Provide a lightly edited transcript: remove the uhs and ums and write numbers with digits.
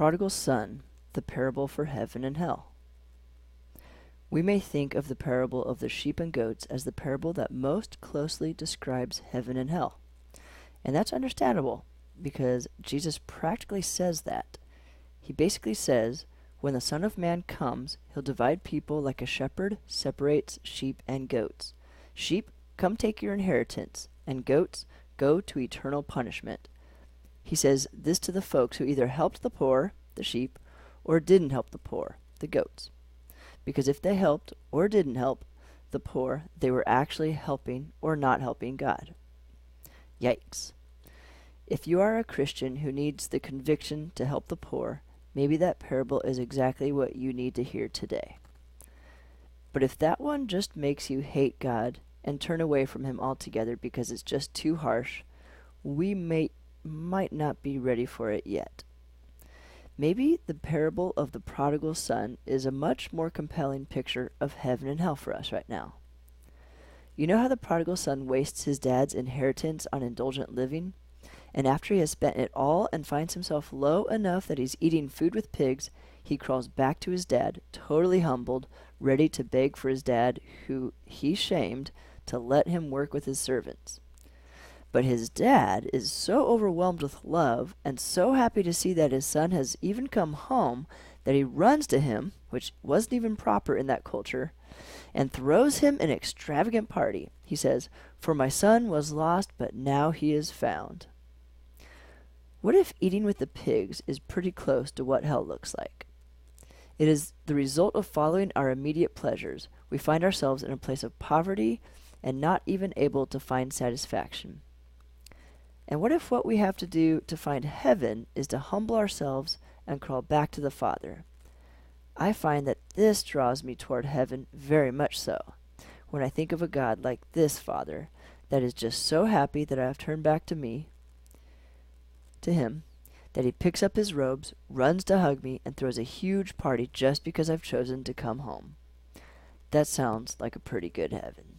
prodigal son the parable for heaven and hell? We may think of the parable of the sheep and goats as the parable that most closely describes heaven and hell. And that's understandable, because Jesus practically says that. He basically says, when the Son of Man comes, he'll divide people like a shepherd separates sheep and goats. Sheep, come take your inheritance, and goats, go to eternal punishment. He says this to the folks who either helped the poor, the sheep, or didn't help the poor, the goats. Because if they helped or didn't help the poor, they were actually helping or not helping God. Yikes. If you are a Christian who needs the conviction to help the poor, maybe that parable is exactly what you need to hear today. But if that one just makes you hate God and turn away from him altogether because it's just too harsh, we might not be ready for it yet. Maybe the parable of the prodigal son is a much more compelling picture of heaven and hell for us right now. You know how the prodigal son wastes his dad's inheritance on indulgent living? And after he has spent it all and finds himself low enough that he's eating food with pigs, he crawls back to his dad, totally humbled, ready to beg for his dad, who he shamed, to let him work with his servants. But his dad is so overwhelmed with love and so happy to see that his son has even come home that he runs to him, which wasn't even proper in that culture, and throws him an extravagant party. He says, "For my son was lost, but now he is found." What if eating with the pigs is pretty close to what hell looks like? It is the result of following our immediate pleasures. We find ourselves in a place of poverty and not even able to find satisfaction. And what if what we have to do to find heaven is to humble ourselves and crawl back to the Father? I find that this draws me toward heaven very much so, when I think of a God like this Father that is just so happy that I have turned back to him, that he picks up his robes, runs to hug me, and throws a huge party just because I've chosen to come home. That sounds like a pretty good heaven.